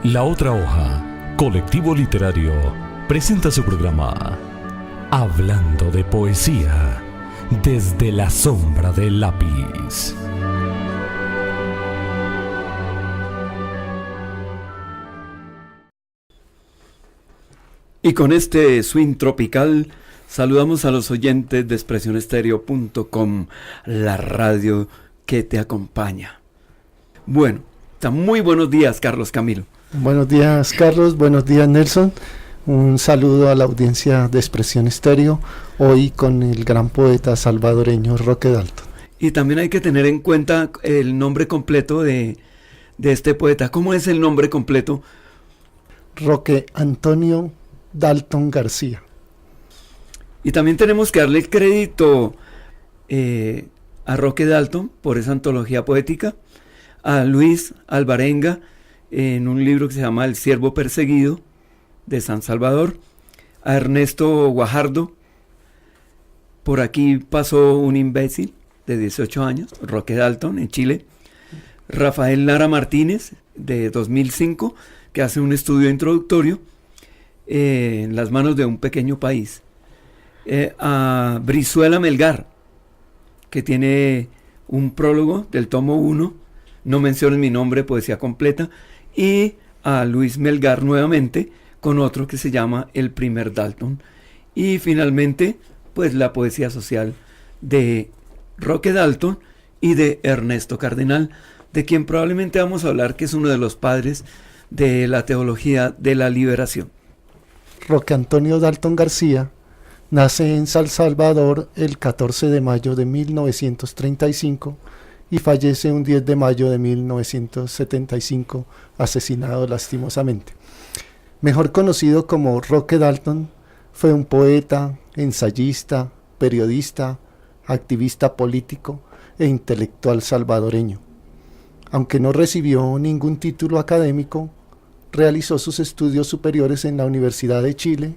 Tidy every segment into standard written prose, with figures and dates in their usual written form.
La Otra Hoja, colectivo literario, presenta su programa Hablando de Poesía, desde la sombra del lápiz. Y con este swing tropical, saludamos a los oyentes de expresionestereo.com, la radio que te acompaña. Bueno, muy buenos días, Carlos Camilo. Buenos días, Carlos. Buenos días, Nelson. Un saludo a la audiencia de Expresión Estéreo, hoy con el gran poeta salvadoreño Roque Dalton. Y también hay que tener en cuenta el nombre completo de este poeta. ¿Cómo es el nombre completo? Roque Antonio Dalton García. Y también tenemos que darle el crédito a Roque Dalton por esa antología poética, a Luis Alvarenga en un libro que se llama El Siervo Perseguido de San Salvador, a Ernesto Guajardo. Por aquí pasó un imbécil de 18 años, Roque Dalton, en Chile. Rafael Lara Martínez, de 2005, que hace un estudio introductorio en las manos de un pequeño país. A Brizuela Melgar, que tiene un prólogo del tomo 1, No menciones mi nombre, poesía completa, y a Luis Melgar nuevamente, con otro que se llama El Primer Dalton. Y finalmente, pues la poesía social de Roque Dalton y de Ernesto Cardenal, de quien probablemente vamos a hablar, que es uno de los padres de la teología de la liberación. Roque Antonio Dalton García nace en San Salvador el 14 de mayo de 1935 y fallece un 10 de mayo de 1975, asesinado lastimosamente. Mejor conocido como Roque Dalton, fue un poeta, ensayista, periodista, activista político e intelectual salvadoreño. Aunque no recibió ningún título académico, realizó sus estudios superiores en la Universidad de Chile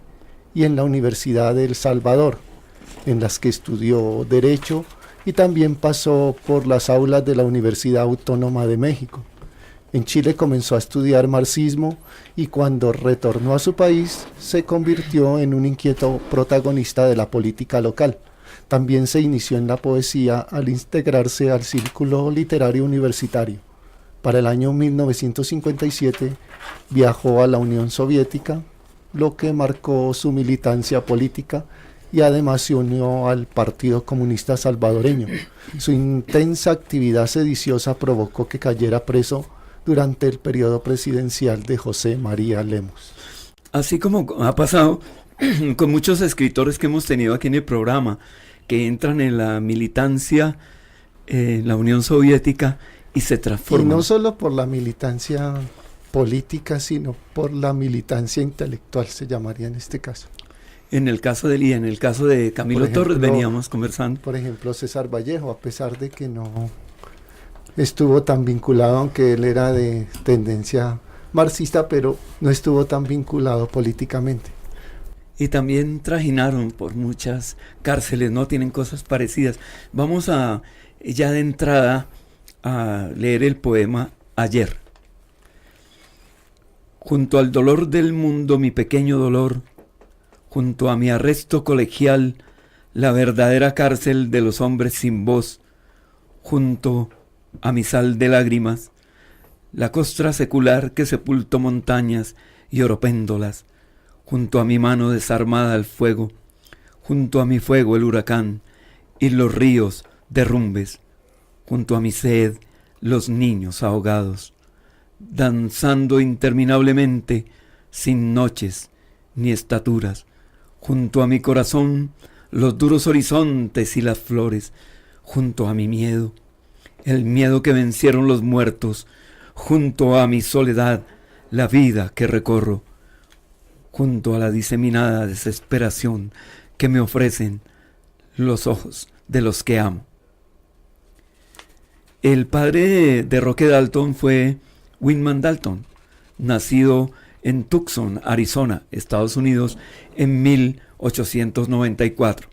y en la Universidad de El Salvador, en las que estudió Derecho y también pasó por las aulas de la Universidad Autónoma de México. En Chile comenzó a estudiar marxismo y cuando retornó a su país se convirtió en un inquieto protagonista de la política local. También se inició en la poesía al integrarse al Círculo Literario Universitario. Para el año 1957 viajó a la Unión Soviética, lo que marcó su militancia política, y además se unió al Partido Comunista Salvadoreño. Su intensa actividad sediciosa provocó que cayera preso durante el periodo presidencial de José María Lemos. Así como ha pasado con muchos escritores que hemos tenido aquí en el programa, que entran en la militancia en la Unión Soviética y se transforman. Y no solo por la militancia política, sino por la militancia intelectual, se llamaría en este caso. En el caso de Camilo Torres veníamos conversando. Por ejemplo, César Vallejo, a pesar de que no estuvo tan vinculado, aunque él era de tendencia marxista, pero no estuvo tan vinculado políticamente. Y también trajinaron por muchas cárceles, ¿no? Tienen cosas parecidas. Vamos a, ya de entrada, a leer el poema Ayer. Junto al dolor del mundo, mi pequeño dolor, junto a mi arresto colegial, la verdadera cárcel de los hombres sin voz, junto a mi sal de lágrimas, la costra secular que sepultó montañas y oropéndolas, junto a mi mano desarmada al fuego, junto a mi fuego el huracán y los ríos derrumbes, junto a mi sed los niños ahogados, danzando interminablemente sin noches ni estaturas, junto a mi corazón los duros horizontes y las flores, junto a mi miedo, el miedo que vencieron los muertos, junto a mi soledad, la vida que recorro, junto a la diseminada desesperación que me ofrecen los ojos de los que amo. El padre de Roque Dalton fue Wyman Dalton, nacido en Tucson, Arizona, Estados Unidos, en 1894.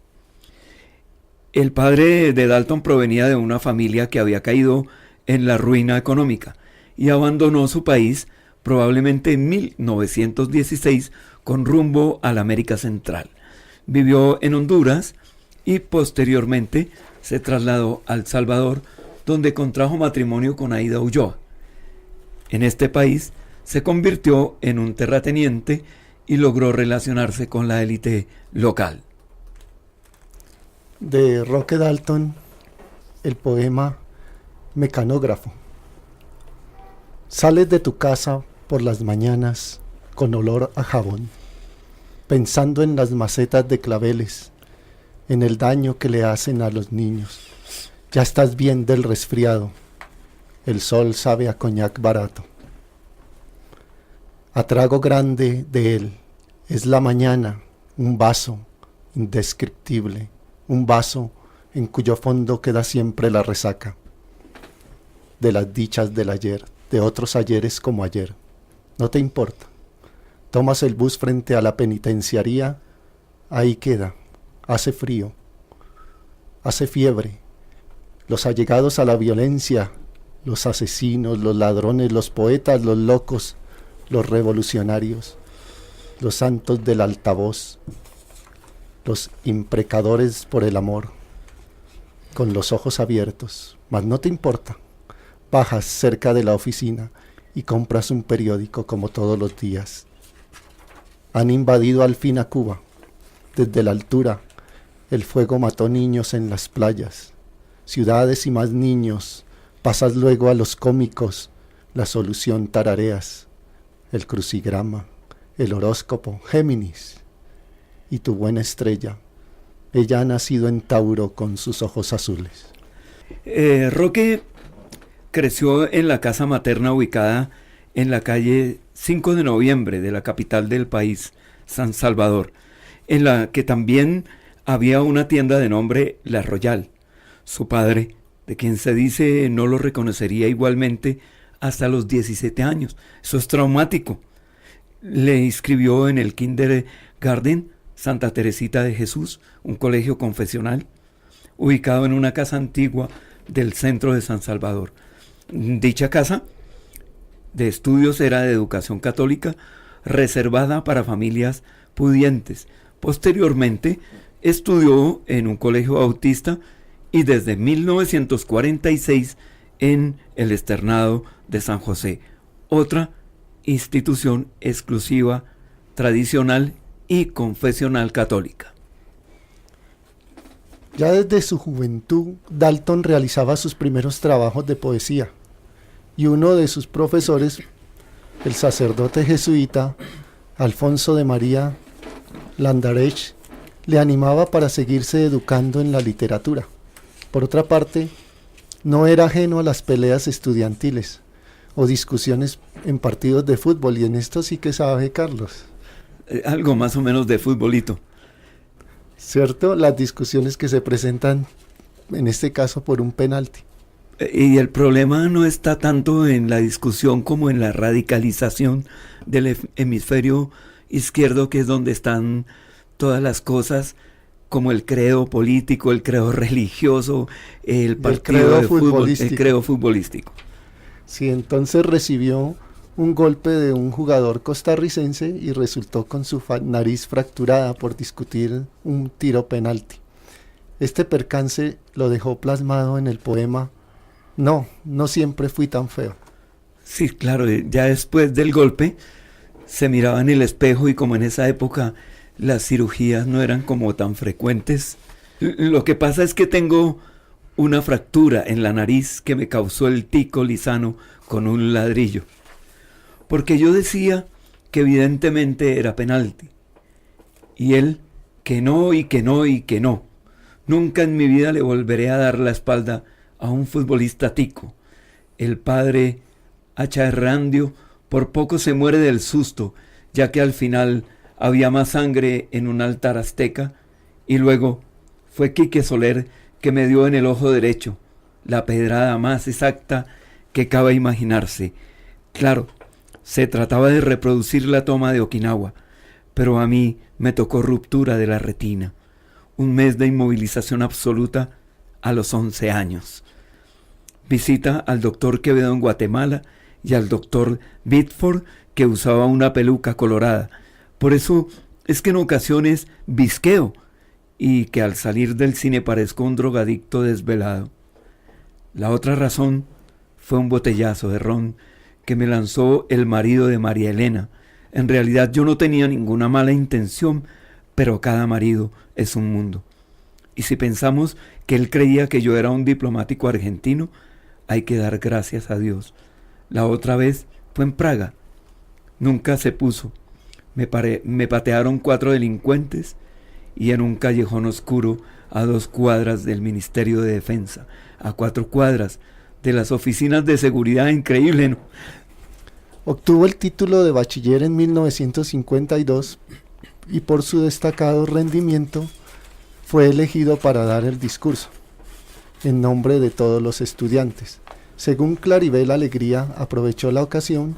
El padre de Dalton provenía de una familia que había caído en la ruina económica y abandonó su país probablemente en 1916, con rumbo a la América Central. Vivió en Honduras y posteriormente se trasladó a El Salvador, donde contrajo matrimonio con Aida Ulloa. En este país se convirtió en un terrateniente y logró relacionarse con la élite local. De Roque Dalton, el poema Mecanógrafo. Sales de tu casa por las mañanas con olor a jabón, pensando en las macetas de claveles, en el daño que le hacen a los niños. Ya estás bien del resfriado, el sol sabe a coñac barato. A trago grande de él, es la mañana, un vaso indescriptible, un vaso en cuyo fondo queda siempre la resaca de las dichas del ayer, de otros ayeres como ayer. No te importa. Tomas el bus frente a la penitenciaría, ahí queda, hace frío, hace fiebre. Los allegados a la violencia, los asesinos, los ladrones, los poetas, los locos, los revolucionarios, los santos del altavoz, los imprecadores por el amor, con los ojos abiertos, mas no te importa. Bajas cerca de la oficina y compras un periódico como todos los días. Han invadido al fin a Cuba. Desde la altura, el fuego mató niños en las playas, ciudades y más niños. Pasas luego a los cómicos, la solución tarareas, el crucigrama, el horóscopo, Géminis, y tu buena estrella. Ella ha nacido en Tauro con sus ojos azules. Roque creció en la casa materna ubicada en la calle 5 de Noviembre de la capital del país, San Salvador, en la que también había una tienda de nombre La Royal. Su padre, de quien se dice no lo reconocería igualmente hasta los 17 años. Eso es traumático. Le inscribió en el Kindergarten Santa Teresita de Jesús, un colegio confesional, ubicado en una casa antigua del centro de San Salvador. Dicha casa de estudios era de educación católica, reservada para familias pudientes. Posteriormente estudió en un colegio bautista y desde 1946 en el Externado de San José, otra institución exclusiva, tradicional y confesional católica. Ya desde su juventud, Dalton realizaba sus primeros trabajos de poesía, y uno de sus profesores, el sacerdote jesuita Alfonso de María Landarech, le animaba para seguirse educando en la literatura. Por otra parte, no era ajeno a las peleas estudiantiles o discusiones en partidos de fútbol, y en esto sí que sabe Carlos. Algo más o menos de futbolito. ¿Cierto? Las discusiones que se presentan, en este caso, por un penalti. Y el problema no está tanto en la discusión como en la radicalización del hemisferio izquierdo, que es donde están todas las cosas, como el credo político, el credo religioso, el partido de fútbol, el credo futbolístico. Sí, entonces recibió un golpe de un jugador costarricense y resultó con su nariz fracturada por discutir un tiro penalti. Este percance lo dejó plasmado en el poema No siempre fui tan feo. Sí, claro, ya después del golpe se miraba en el espejo, y como en esa época las cirugías no eran como tan frecuentes, lo que pasa es que tengo una fractura en la nariz que me causó el tico lisano con un ladrillo. Porque yo decía que evidentemente era penalti, y él que no, y que no, y que no. Nunca en mi vida le volveré a dar la espalda a un futbolista tico. El padre Achaerrandio por poco se muere del susto, ya que al final había más sangre en un altar azteca, y luego fue Quique Soler que me dio en el ojo derecho, la pedrada más exacta que cabe imaginarse. Claro, se trataba de reproducir la toma de Okinawa, pero a mí me tocó ruptura de la retina, un mes de inmovilización absoluta a los 11 años. Visita al doctor Quevedo en Guatemala y al doctor Bitford, que usaba una peluca colorada. Por eso es que en ocasiones visqueo y que al salir del cine parezco un drogadicto desvelado. La otra razón fue un botellazo de ron que me lanzó el marido de María Elena. En realidad yo no tenía ninguna mala intención, pero cada marido es un mundo. Y si pensamos que él creía que yo era un diplomático argentino, hay que dar gracias a Dios. La otra vez fue en Praga. Nunca se puso. Me patearon 4 delincuentes y en un callejón oscuro a 2 cuadras del Ministerio de Defensa, a 4 cuadras de las oficinas de seguridad. Increíble, ¿no? Obtuvo el título de bachiller en 1952 y por su destacado rendimiento fue elegido para dar el discurso en nombre de todos los estudiantes. Según Claribel Alegría, aprovechó la ocasión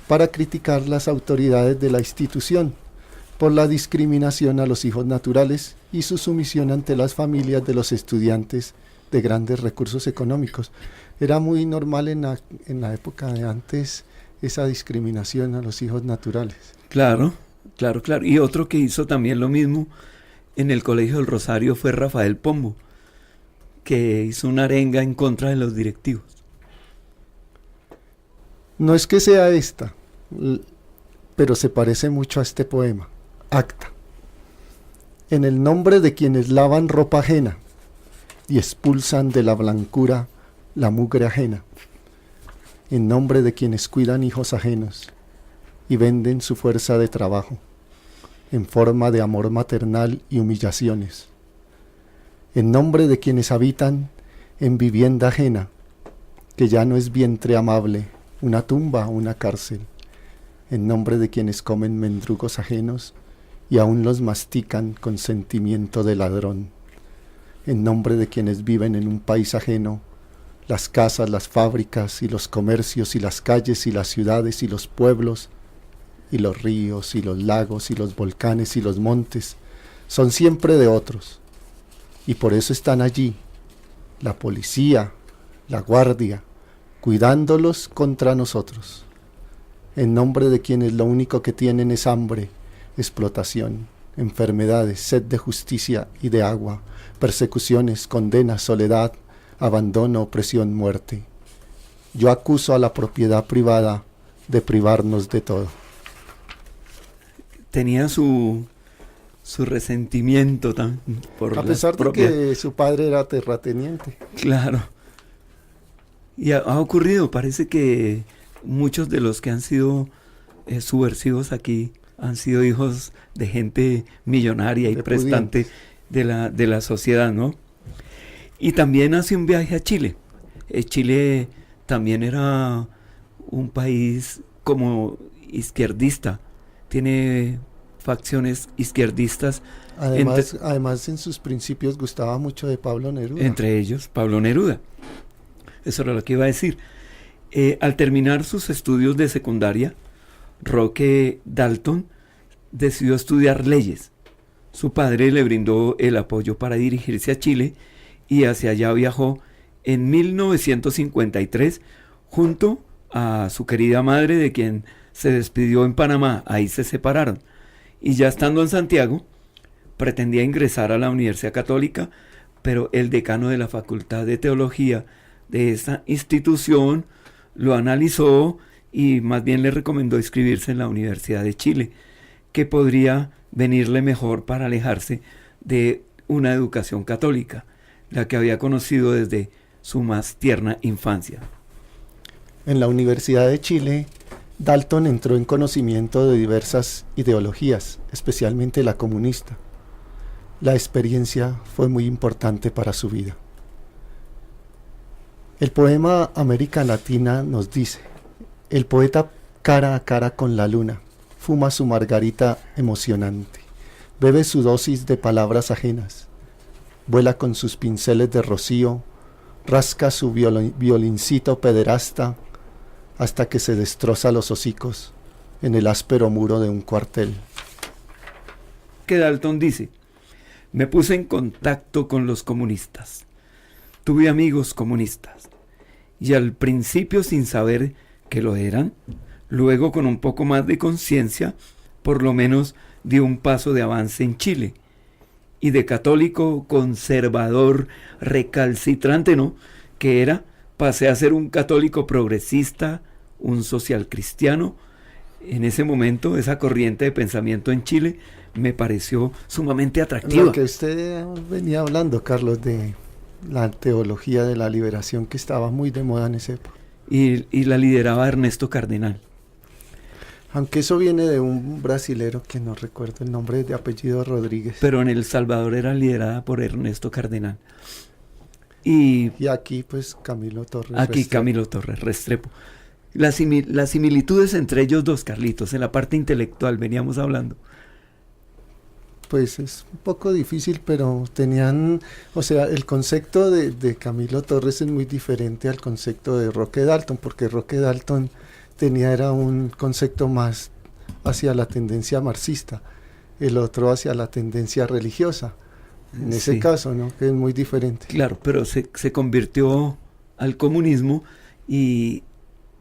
para criticar las autoridades de la institución por la discriminación a los hijos naturales y su sumisión ante las familias de los estudiantes de grandes recursos económicos. Era muy normal en la época de antes esa discriminación a los hijos naturales. Claro. Y otro que hizo también lo mismo en el Colegio del Rosario fue Rafael Pombo, que hizo una arenga en contra de los directivos. No es que sea esta, pero se parece mucho a este poema. Acta. En el nombre de quienes lavan ropa ajena y expulsan de la blancura la mugre ajena. En nombre de quienes cuidan hijos ajenos y venden su fuerza de trabajo en forma de amor maternal y humillaciones. En nombre de quienes habitan en vivienda ajena, que ya no es vientre amable, una tumba o una cárcel. En nombre de quienes comen mendrugos ajenos y aún los mastican con sentimiento de ladrón. En nombre de quienes viven en un país ajeno, las casas, las fábricas y los comercios y las calles y las ciudades y los pueblos y los ríos y los lagos y los volcanes y los montes son siempre de otros, y por eso están allí la policía, la guardia, cuidándolos contra nosotros, en nombre de quienes lo único que tienen es hambre, explotación, enfermedades, sed de justicia y de agua, persecuciones, condenas, soledad, abandono, opresión, muerte. Yo acuso a la propiedad privada de privarnos de todo. Tenía su resentimiento por a pesar de que su padre era terrateniente. Claro. Y ha ocurrido, parece que muchos de los que han sido subversivos aquí han sido hijos de gente millonaria y prestante de la sociedad, ¿no? Y también hace un viaje a Chile. Chile también era un país como izquierdista, tiene facciones izquierdistas. Además en sus principios gustaba mucho de Pablo Neruda. Entre ellos Pablo Neruda. Eso era lo que iba a decir. Al terminar sus estudios de secundaria, Roque Dalton decidió estudiar leyes. Su padre le brindó el apoyo para dirigirse a Chile y hacia allá viajó en 1953 junto a su querida madre, de quien se despidió en Panamá. Ahí se separaron. Y ya estando en Santiago, pretendía ingresar a la Universidad Católica, pero el decano de la Facultad de Teología de esa institución lo analizó y más bien le recomendó inscribirse en la Universidad de Chile, que podría venirle mejor para alejarse de una educación católica, la que había conocido desde su más tierna infancia. En la Universidad de Chile, Dalton entró en conocimiento de diversas ideologías, especialmente la comunista. La experiencia fue muy importante para su vida. El poema América Latina nos dice: el poeta cara a cara con la luna, fuma su margarita emocionante, bebe su dosis de palabras ajenas, vuela con sus pinceles de rocío, rasca su violincito pederasta hasta que se destroza los hocicos en el áspero muro de un cuartel. Que Dalton dice: me puse en contacto con los comunistas, tuve amigos comunistas, y al principio sin saber que lo eran. Luego, con un poco más de conciencia, por lo menos dio un paso de avance en Chile. Y de católico conservador recalcitrante, ¿no?, que era, pasé a ser un católico progresista, un social cristiano. En ese momento, esa corriente de pensamiento en Chile me pareció sumamente atractiva. Lo que usted venía hablando, Carlos, de la teología de la liberación, que estaba muy de moda en esa época. Y la lideraba Ernesto Cardenal. Aunque eso viene de un brasilero que no recuerdo el nombre, de apellido Rodríguez. Pero en El Salvador era liderada por Ernesto Cardenal. Y aquí pues Camilo Torres aquí Restrepo. Camilo Torres Restrepo. Las similitudes entre ellos dos, Carlitos, en la parte intelectual veníamos hablando. Pues es un poco difícil, pero tenían, o sea, el concepto de Camilo Torres es muy diferente al concepto de Roque Dalton, porque Roque Dalton era un concepto más hacia la tendencia marxista, el otro hacia la tendencia religiosa, en ese caso, ¿no?, que es muy diferente. Claro, pero se convirtió al comunismo y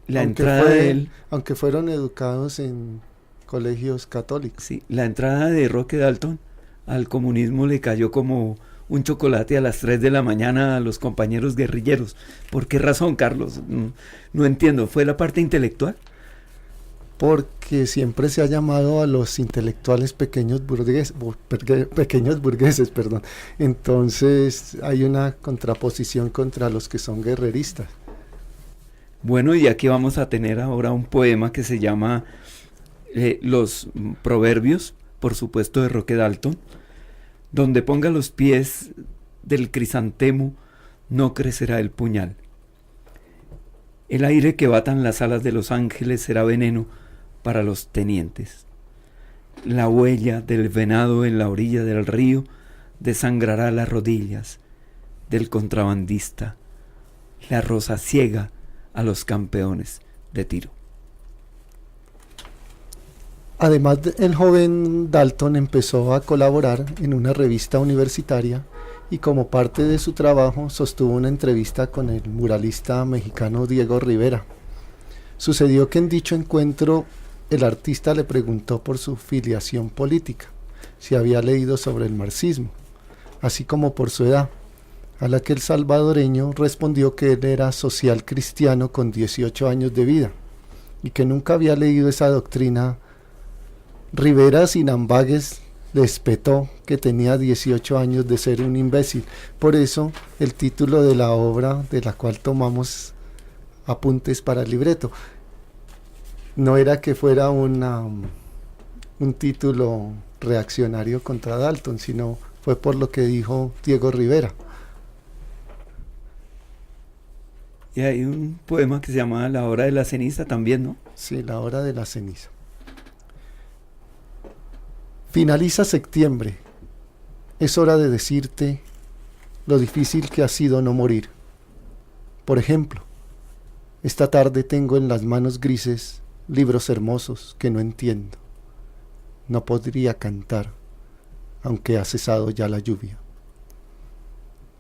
la entrada de él... Aunque fueron educados en colegios católicos. Sí, la entrada de Roque Dalton al comunismo le cayó como un chocolate a las 3 de la mañana a los compañeros guerrilleros. ¿Por qué razón, Carlos? No entiendo. ¿Fue la parte intelectual? Porque siempre se ha llamado a los intelectuales pequeños burgueses, perdón. Entonces hay una contraposición contra los que son guerreristas. Bueno, y aquí vamos a tener ahora un poema que se llama Los Proverbios, por supuesto de Roque Dalton, donde ponga los pies del crisantemo, no crecerá el puñal. El aire que batan las alas de los ángeles será veneno para los tenientes. La huella del venado en la orilla del río desangrará las rodillas del contrabandista. La rosa ciega a los campeones de tiro. Además, el joven Dalton empezó a colaborar en una revista universitaria y como parte de su trabajo sostuvo una entrevista con el muralista mexicano Diego Rivera. Sucedió que en dicho encuentro el artista le preguntó por su filiación política, si había leído sobre el marxismo, así como por su edad, a la que el salvadoreño respondió que él era social cristiano con 18 años de vida y que nunca había leído esa doctrina. Rivera, sin ambages, le espetó que tenía 18 años de ser un imbécil. Por eso el título de la obra de la cual tomamos apuntes para el libreto no era que fuera un título reaccionario contra Dalton, sino fue por lo que dijo Diego Rivera. Y hay un poema que se llama La hora de la ceniza también, ¿no? Sí, La hora de la ceniza. Finaliza septiembre. Es hora de decirte lo difícil que ha sido no morir. Por ejemplo, esta tarde tengo en las manos grises libros hermosos que no entiendo. No podría cantar, aunque ha cesado ya la lluvia.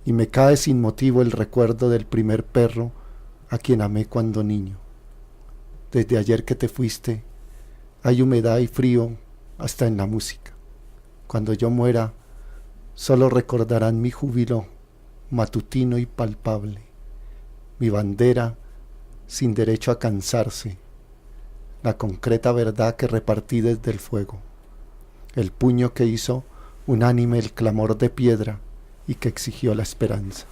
Y me cae sin motivo el recuerdo del primer perro a quien amé cuando niño. Desde ayer que te fuiste, hay humedad y frío hasta en la música. Cuando yo muera, solo recordarán mi júbilo matutino y palpable, mi bandera sin derecho a cansarse, la concreta verdad que repartí desde el fuego, el puño que hizo unánime el clamor de piedra y que exigió la esperanza.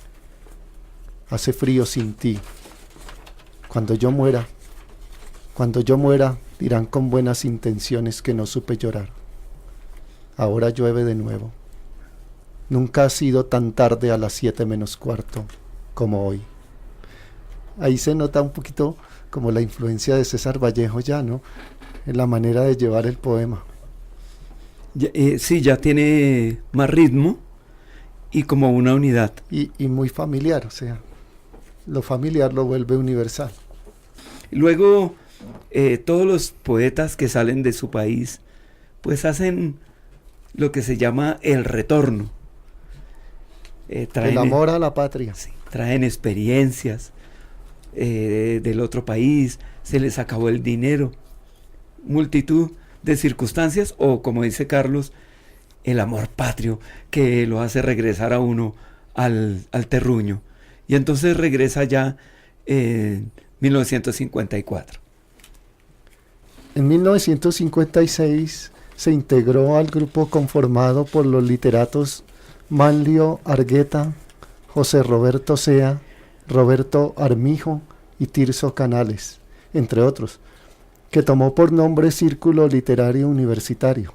Hace frío sin ti. Cuando yo muera, dirán con buenas intenciones que no supe llorar. Ahora llueve de nuevo. Nunca ha sido tan tarde a las 7:15 como hoy. Ahí se nota un poquito como la influencia de César Vallejo ya, ¿no? En la manera de llevar el poema. Sí, ya tiene más ritmo y como una unidad. Y muy familiar, o sea, lo familiar lo vuelve universal. Luego, todos los poetas que salen de su país, pues hacen lo que se llama el retorno. El amor a la patria. Sí, traen experiencias, del otro país, se les acabó el dinero, multitud de circunstancias, o como dice Carlos, el amor patrio que lo hace regresar a uno al terruño. Y entonces regresa ya en 1954. En 1956 se integró al grupo conformado por los literatos Manlio Argueta, José Roberto Sea, Roberto Armijo y Tirso Canales, entre otros, que tomó por nombre Círculo Literario Universitario.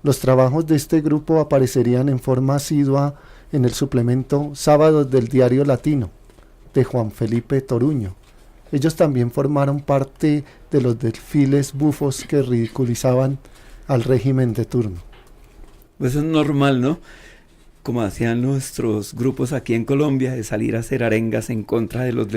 Los trabajos de este grupo aparecerían en forma asidua en el suplemento Sábados del Diario Latino, de Juan Felipe Toruño. Ellos también formaron parte de los desfiles bufos que ridiculizaban al régimen de turno. Pues es normal, ¿no? Como hacían nuestros grupos aquí en Colombia, de salir a hacer arengas en contra de los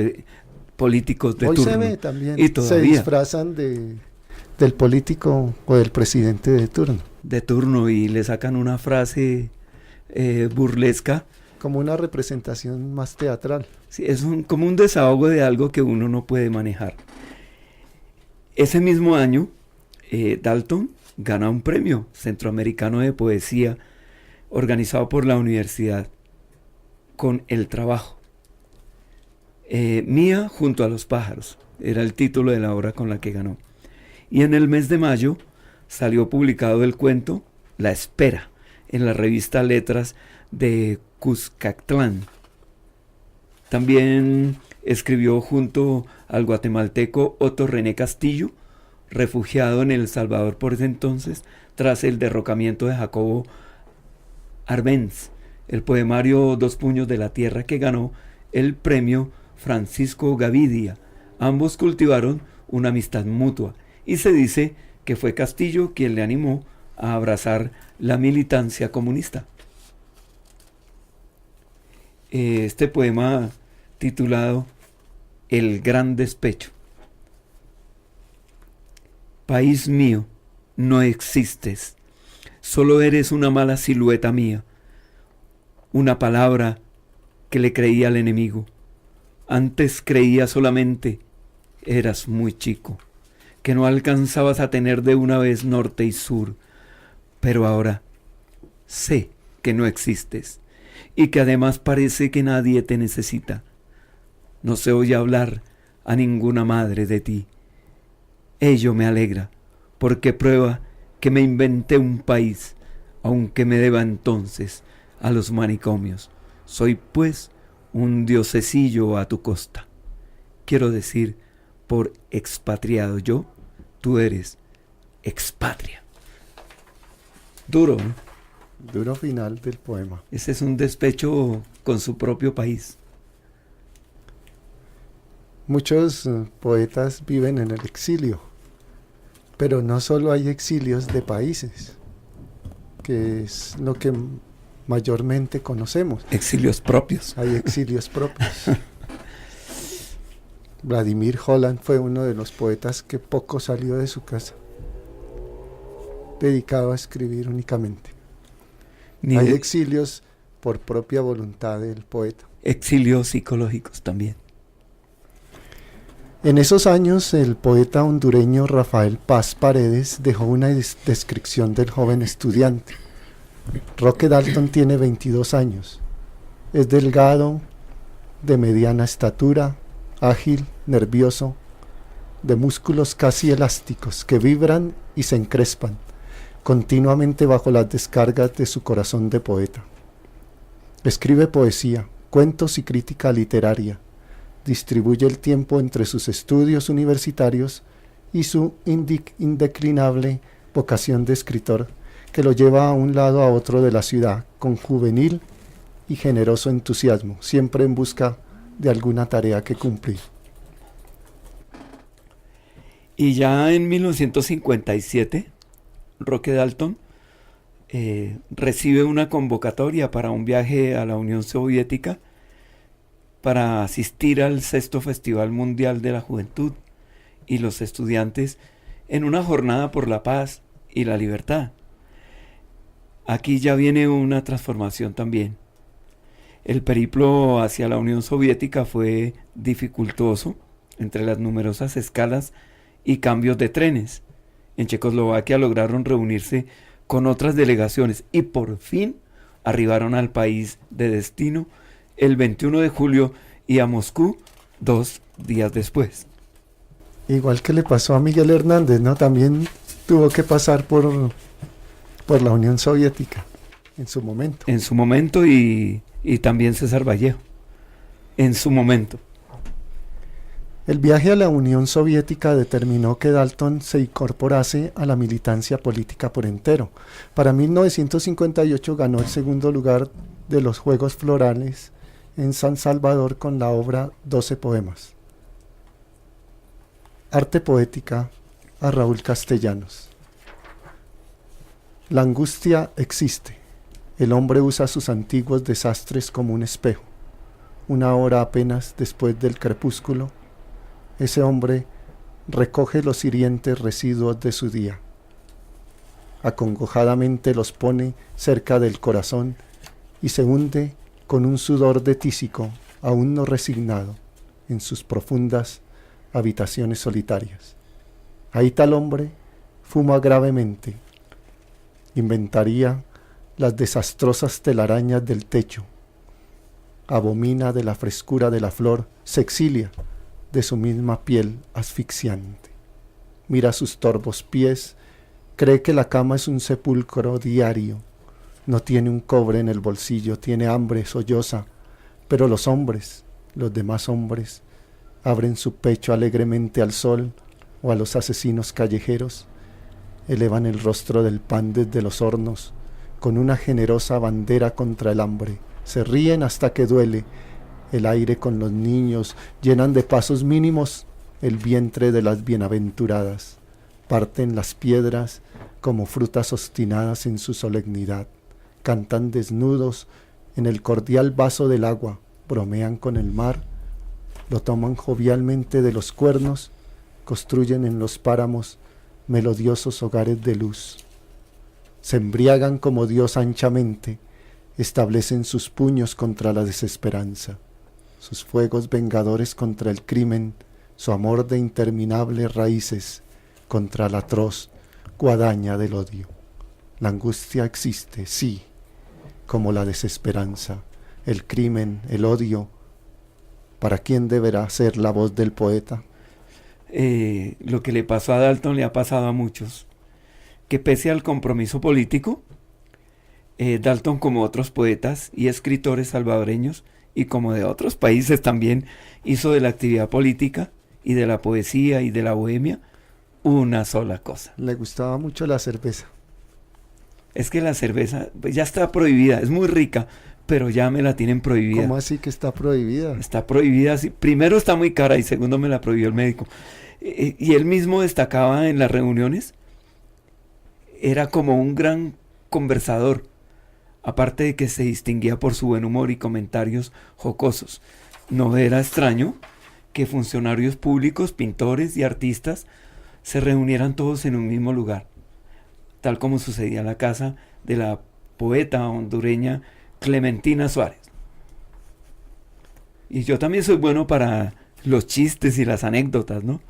políticos de Hoy turno. se ve también, y se todavía disfrazan del político o del presidente de turno. de turno, y le sacan una frase burlesca. Como una representación más teatral. Sí, es como un desahogo de algo que uno no puede manejar. Ese mismo año, Dalton gana un premio centroamericano de poesía organizado por la universidad con El Trabajo. Mía junto a los pájaros era el título de la obra con la que ganó. Y en el mes de mayo salió publicado el cuento La Espera en la revista Letras de Cuscatlán. También escribió junto al guatemalteco Otto René Castillo, refugiado en El Salvador por ese entonces, tras el derrocamiento de Jacobo Arbenz, el poemario Dos puños de la tierra, que ganó el premio Francisco Gavidia. Ambos cultivaron una amistad mutua y se dice que fue Castillo quien le animó a abrazar la militancia comunista. Este poema titulado El Gran Despecho. País mío, no existes, solo eres una mala silueta mía, una palabra que le creía al enemigo. Antes creía solamente, eras muy chico, que no alcanzabas a tener de una vez norte y sur, pero ahora sé que no existes y que además parece que nadie te necesita. No se oye hablar a ninguna madre de ti. Ello me alegra, porque prueba que me inventé un país, aunque me deba entonces a los manicomios. Soy pues un diosecillo a tu costa. Quiero decir, por expatriado yo, tú eres expatria. Duro, ¿no? Duro final del poema. Ese es un despecho con su propio país. Muchos poetas viven en el exilio, pero no solo hay exilios de países, que es lo que mayormente conocemos. Exilios propios. Hay exilios propios. Vladimir Holland fue uno de los poetas que poco salió de su casa, dedicado a escribir únicamente. Hay exilios por propia voluntad del poeta. Exilios psicológicos también. En esos años, el poeta hondureño Rafael Paz Paredes dejó una descripción del joven estudiante. Roque Dalton tiene 22 años. Es delgado, de mediana estatura, ágil, nervioso, de músculos casi elásticos que vibran y se encrespan continuamente bajo las descargas de su corazón de poeta. Escribe poesía, cuentos y crítica literaria. Distribuye el tiempo entre sus estudios universitarios y su indeclinable vocación de escritor, que lo lleva a un lado a otro de la ciudad con juvenil y generoso entusiasmo, siempre en busca de alguna tarea que cumplir. Y ya en 1957, Roque Dalton recibe una convocatoria para un viaje a la Unión Soviética para asistir al 6º Festival Mundial de la Juventud y los Estudiantes en una jornada por la paz y la libertad. Aquí ya viene una transformación también. El periplo hacia la Unión Soviética fue dificultoso entre las numerosas escalas y cambios de trenes. En Checoslovaquia lograron reunirse con otras delegaciones y por fin arribaron al país de destino el 21 de julio y a Moscú 2 días después. Igual que le pasó a Miguel Hernández, ¿no? También tuvo que pasar por la Unión Soviética en su momento. En su momento y también César Vallejo. En su momento. El viaje a la Unión Soviética determinó que Dalton se incorporase a la militancia política por entero. Para 1958 ganó el segundo lugar de los Juegos Florales en San Salvador con la obra 12 poemas. Arte poética a Raúl Castellanos. La angustia existe. El hombre usa sus antiguos desastres como un espejo. Una hora apenas después del crepúsculo, ese hombre recoge los hirientes residuos de su día. Acongojadamente los pone cerca del corazón y se hunde con un sudor de tísico aún no resignado en sus profundas habitaciones solitarias. Ahí tal hombre fuma gravemente, inventaría las desastrosas telarañas del techo, abomina de la frescura de la flor, se exilia de su misma piel asfixiante. Mira sus torvos pies, cree que la cama es un sepulcro diario, no tiene un cobre en el bolsillo, tiene hambre, solloza, pero los hombres, los demás hombres, abren su pecho alegremente al sol o a los asesinos callejeros, elevan el rostro del pan desde los hornos, con una generosa bandera contra el hambre, se ríen hasta que duele el aire con los niños, llenan de pasos mínimos el vientre de las bienaventuradas, parten las piedras como frutas obstinadas en su solemnidad, cantan desnudos en el cordial vaso del agua, bromean con el mar, lo toman jovialmente de los cuernos, construyen en los páramos melodiosos hogares de luz, se embriagan como Dios anchamente, establecen sus puños contra la desesperanza, sus fuegos vengadores contra el crimen, su amor de interminables raíces contra la atroz guadaña del odio. La angustia existe, sí, como la desesperanza, el crimen, el odio. ¿Para quién deberá ser la voz del poeta? Lo que le pasó a Dalton le ha pasado a muchos, que pese al compromiso político, Dalton, como otros poetas y escritores salvadoreños y como de otros países también, hizo de la actividad política y de la poesía y de la bohemia una sola cosa. Le gustaba mucho la cerveza. Es que la cerveza ya está prohibida, es muy rica, pero ya me la tienen prohibida. ¿Cómo así que está prohibida? Está prohibida, sí. Primero está muy cara y segundo me la prohibió el médico. Y él mismo destacaba en las reuniones, era como un gran conversador, aparte de que se distinguía por su buen humor y comentarios jocosos. No era extraño que funcionarios públicos, pintores y artistas se reunieran todos en un mismo lugar, tal como sucedía en la casa de la poeta hondureña Clementina Suárez. Y yo también soy bueno para los chistes y las anécdotas, ¿no?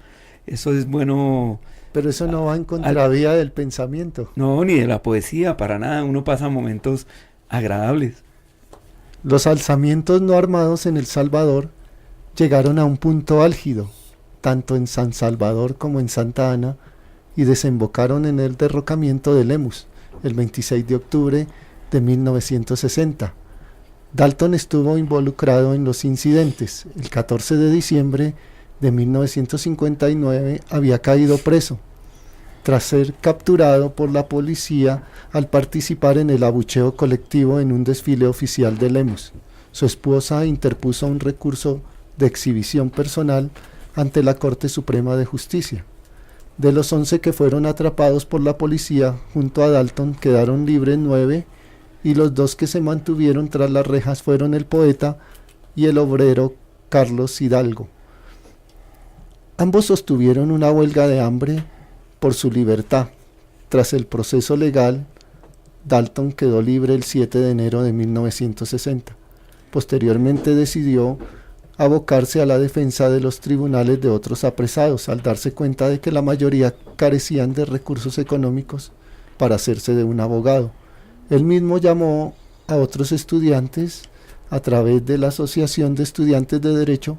Eso es bueno. Pero eso no va en contravía del pensamiento. No, ni de la poesía, para nada. Uno pasa momentos agradables. Los alzamientos no armados en El Salvador llegaron a un punto álgido, tanto en San Salvador como en Santa Ana, y desembocaron en el derrocamiento de Lemus, el 26 de octubre de 1960. Dalton estuvo involucrado en los incidentes. El 14 de diciembre de 1959 había caído preso, tras ser capturado por la policía al participar en el abucheo colectivo en un desfile oficial de Lemus. Su esposa interpuso un recurso de exhibición personal ante la Corte Suprema de Justicia. De los 11 que fueron atrapados por la policía junto a Dalton, quedaron libres 9, y los 2 que se mantuvieron tras las rejas fueron el poeta y el obrero Carlos Hidalgo. Ambos sostuvieron una huelga de hambre por su libertad. Tras el proceso legal, Dalton quedó libre el 7 de enero de 1960. Posteriormente decidió abocarse a la defensa de los tribunales de otros apresados, al darse cuenta de que la mayoría carecían de recursos económicos para hacerse de un abogado. Él mismo llamó a otros estudiantes a través de la Asociación de Estudiantes de Derecho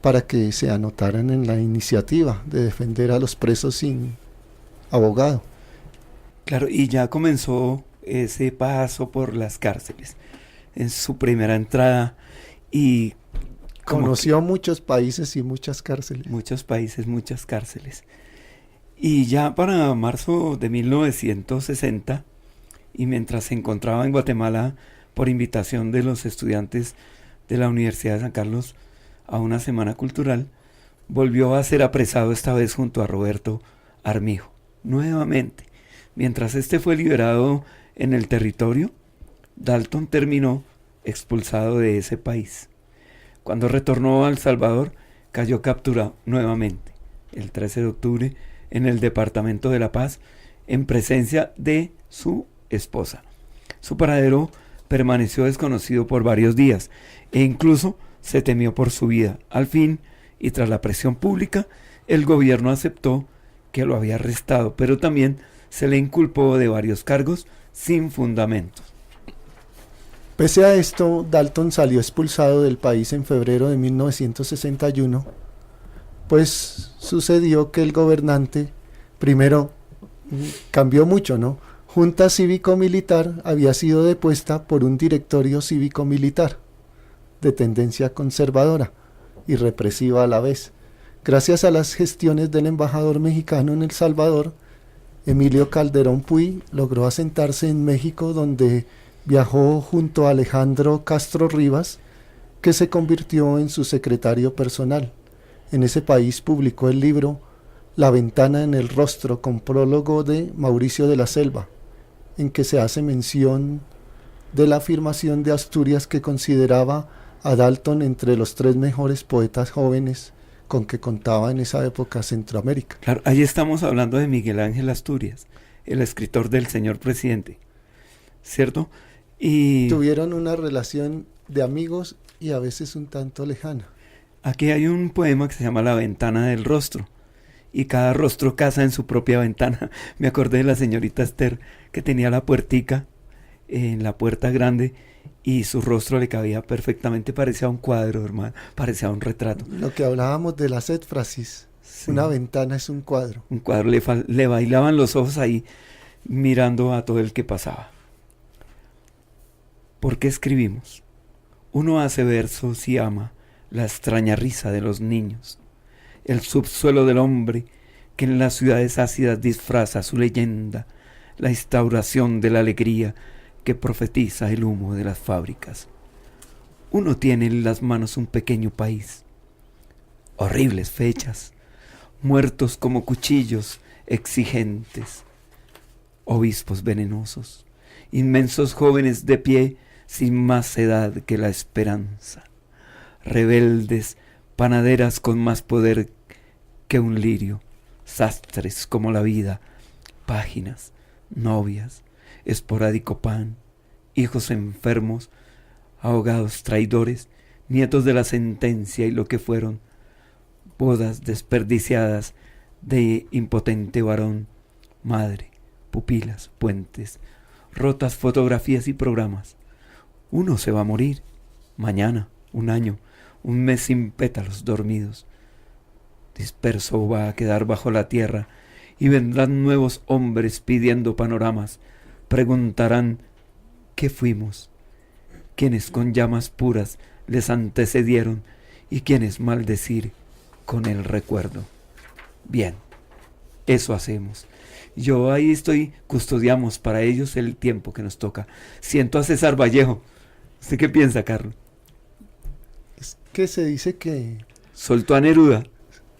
para que se anotaran en la iniciativa de defender a los presos sin abogado. Claro, y ya comenzó ese paso por las cárceles en su primera entrada y conoció muchos países y muchas cárceles. Muchos países, muchas cárceles. Y ya para marzo de 1960, y mientras se encontraba en Guatemala por invitación de los estudiantes de la Universidad de San Carlos a una semana cultural, volvió a ser apresado esta vez junto a Roberto Armijo. Nuevamente, mientras este fue liberado en el territorio, Dalton terminó expulsado de ese país. Cuando retornó a El Salvador, cayó capturado nuevamente, el 13 de octubre, en el departamento de La Paz, en presencia de su esposa. Su paradero permaneció desconocido por varios días e incluso se temió por su vida. Al fin, y tras la presión pública, el gobierno aceptó que lo había arrestado, pero también se le inculpó de varios cargos sin fundamentos. Pese a esto, Dalton salió expulsado del país en febrero de 1961, pues sucedió que el gobernante, primero, cambió mucho, ¿no? Junta Cívico-Militar había sido depuesta por un directorio cívico-militar de tendencia conservadora y represiva a la vez. Gracias a las gestiones del embajador mexicano en El Salvador, Emilio Calderón Puy logró asentarse en México, donde viajó junto a Alejandro Castro Rivas, que se convirtió en su secretario personal. En ese país publicó el libro La ventana en el rostro, con prólogo de Mauricio de la Selva, en que se hace mención de la afirmación de Asturias, que consideraba a Dalton entre los 3 mejores poetas jóvenes con que contaba en esa época Centroamérica. Claro, ahí estamos hablando de Miguel Ángel Asturias, el escritor del Señor Presidente, ¿cierto? Y tuvieron una relación de amigos y a veces un tanto lejana. Aquí hay un poema que se llama La ventana del rostro, y cada rostro casa en su propia ventana. Me acordé de la señorita Esther, que tenía la puertica en la puerta grande, y su rostro le cabía perfectamente, parecía un cuadro, hermano, parecía un retrato. Lo que hablábamos de las éfrasis, sí. Una ventana es un cuadro. Un cuadro, le bailaban los ojos ahí, mirando a todo el que pasaba. ¿Por qué escribimos? Uno hace versos y ama la extraña risa de los niños, el subsuelo del hombre que en las ciudades ácidas disfraza su leyenda, la instauración de la alegría que profetiza el humo de las fábricas. Uno tiene en las manos un pequeño país, horribles fechas, muertos como cuchillos exigentes, obispos venenosos, inmensos jóvenes de pie sin más edad que la esperanza, rebeldes panaderas con más poder que un lirio, sastres como la vida, páginas, novias, esporádico pan, hijos enfermos, ahogados traidores, nietos de la sentencia y lo que fueron, bodas desperdiciadas de impotente varón, madre, pupilas, puentes, rotas fotografías y programas. Uno se va a morir, mañana, un año, un mes sin pétalos dormidos. Disperso va a quedar bajo la tierra y vendrán nuevos hombres pidiendo panoramas. Preguntarán, ¿qué fuimos? ¿Quiénes con llamas puras les antecedieron y quiénes maldecir con el recuerdo? Bien, eso hacemos. Yo ahí estoy, custodiamos para ellos el tiempo que nos toca. Siento a César Vallejo. ¿Usted qué piensa, Carlos? Es que se dice que soltó a Neruda.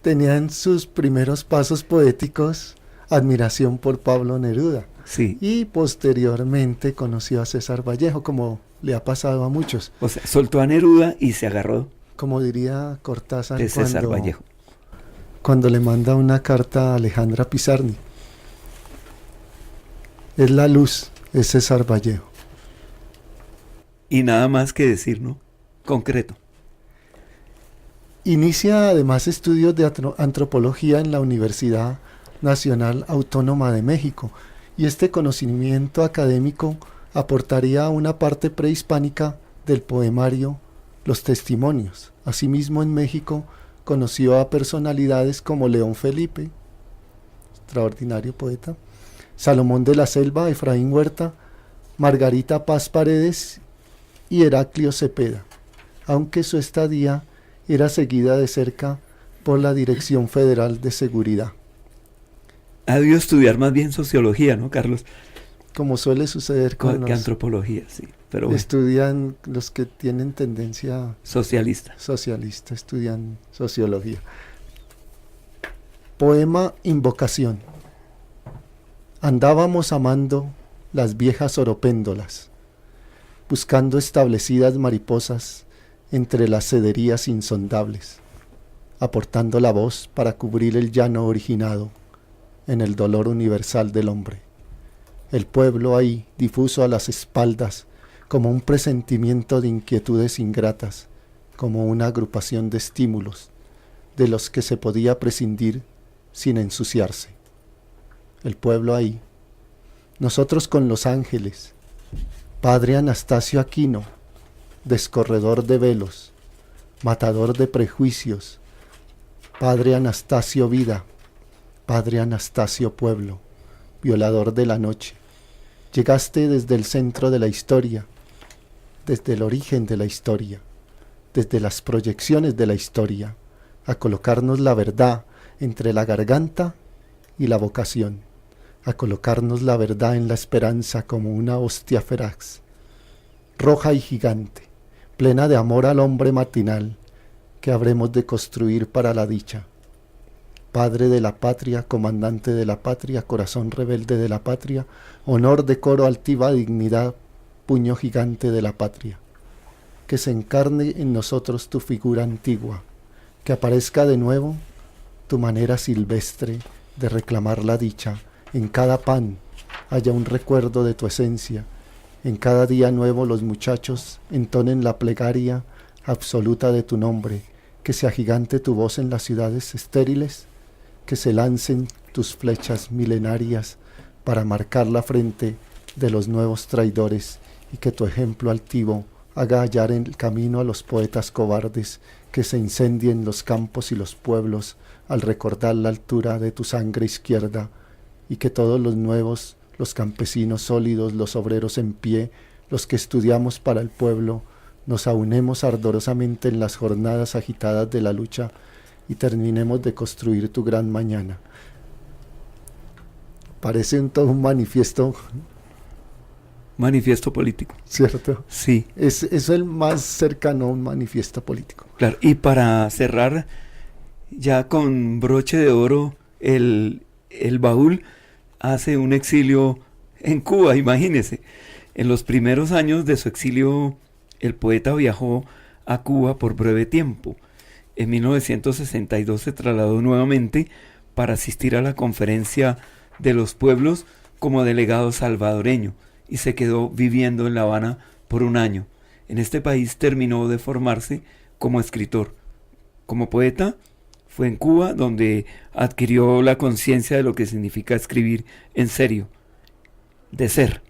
Tenía en sus primeros pasos poéticos admiración por Pablo Neruda. Sí. Y posteriormente conoció a César Vallejo, como le ha pasado a muchos. O sea, soltó a Neruda y se agarró, como diría Cortázar, de César Vallejo, cuando le manda una carta a Alejandra Pizarni. Es la luz, es César Vallejo. Y nada más que decir, ¿no? Concreto. Inicia además estudios de antropología en la Universidad Nacional Autónoma de México, y este conocimiento académico aportaría una parte prehispánica del poemario Los Testimonios. Asimismo, en México conoció a personalidades como León Felipe, extraordinario poeta, Salomón de la Selva, Efraín Huerta, Margarita Paz Paredes y Heraclio Cepeda, aunque su estadía era seguida de cerca por la Dirección Federal de Seguridad. Ha debido estudiar más bien sociología, ¿no, Carlos? Como suele suceder con Que antropología, sí. Pero bueno, estudian los que tienen tendencia socialista. estudian sociología. Poema Invocación. Andábamos amando las viejas oropéndolas, buscando establecidas mariposas entre las cederías insondables, aportando la voz para cubrir el llano originado en el dolor universal del hombre. El pueblo ahí, difuso a las espaldas, como un presentimiento de inquietudes ingratas, como una agrupación de estímulos, de los que se podía prescindir sin ensuciarse. El pueblo ahí. Nosotros con los ángeles, Padre Anastasio Aquino, descorredor de velos, matador de prejuicios, Padre Anastasio Vida, Padre Anastasio Pueblo, violador de la noche. Llegaste desde el centro de la historia, desde el origen de la historia, desde las proyecciones de la historia, a colocarnos la verdad entre la garganta y la vocación, a colocarnos la verdad en la esperanza como una hostia feraz, roja y gigante, plena de amor al hombre matinal, que habremos de construir para la dicha. Padre de la patria, comandante de la patria, corazón rebelde de la patria, honor, decoro, altiva dignidad, puño gigante de la patria. Que se encarne en nosotros tu figura antigua, que aparezca de nuevo tu manera silvestre de reclamar la dicha. En cada pan haya un recuerdo de tu esencia. En cada día nuevo los muchachos entonen la plegaria absoluta de tu nombre, que se agigante tu voz en las ciudades estériles, que se lancen tus flechas milenarias para marcar la frente de los nuevos traidores, y que tu ejemplo altivo haga hallar en el camino a los poetas cobardes, que se incendien los campos y los pueblos al recordar la altura de tu sangre izquierda, y que todos los nuevos, los campesinos sólidos, los obreros en pie, los que estudiamos para el pueblo, nos aunemos ardorosamente en las jornadas agitadas de la lucha y terminemos de construir tu gran mañana. Parece todo un manifiesto. Manifiesto político. ¿Cierto? Sí. Es el más cercano a un manifiesto político. Claro, y para cerrar, ya con broche de oro, el baúl hace un exilio en Cuba, imagínese. En los primeros años de su exilio, el poeta viajó a Cuba por breve tiempo. En 1962 se trasladó nuevamente para asistir a la Conferencia de los Pueblos como delegado salvadoreño y se quedó viviendo en La Habana por un año. En este país terminó de formarse como escritor. Como poeta, fue en Cuba donde adquirió la conciencia de lo que significa escribir en serio, de ser,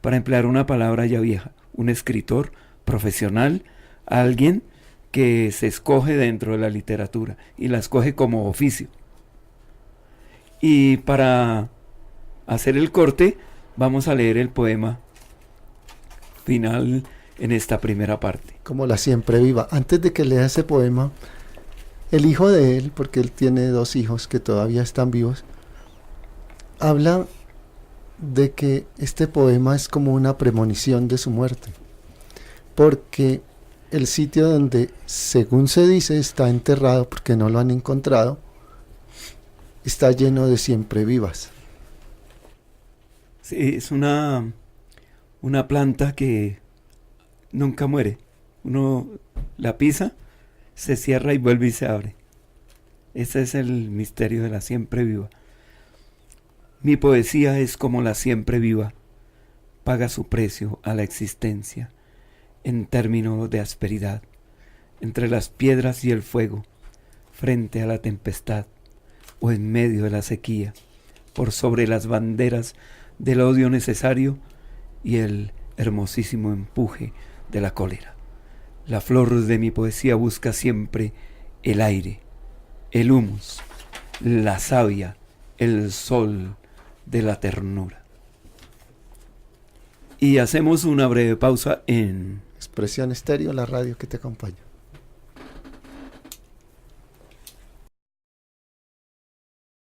para emplear una palabra ya vieja, un escritor profesional, alguien que se escoge dentro de la literatura y la escoge como oficio. Y para hacer el corte, vamos a leer el poema final en esta primera parte. Como la siempre viva. Antes de que lea ese poema, el hijo de él, porque él tiene 2 hijos que todavía están vivos, habla de que este poema es como una premonición de su muerte, porque el sitio donde, según se dice, está enterrado, porque no lo han encontrado, está lleno de siempre vivas. Sí, es una planta que nunca muere. Uno la pisa, se cierra y vuelve y se abre. Ese es el misterio de la siempre viva. Mi poesía es como la siempre viva, paga su precio a la existencia en términos de asperidad. entre las piedras y el fuego, frente a la tempestad o en medio de la sequía, por sobre las banderas del odio necesario y el hermosísimo empuje de la cólera. La flor de mi poesía busca siempre el aire, el humus, la savia, el sol de la ternura. Y hacemos una breve pausa en Expresión Estéreo, la radio que te acompaña.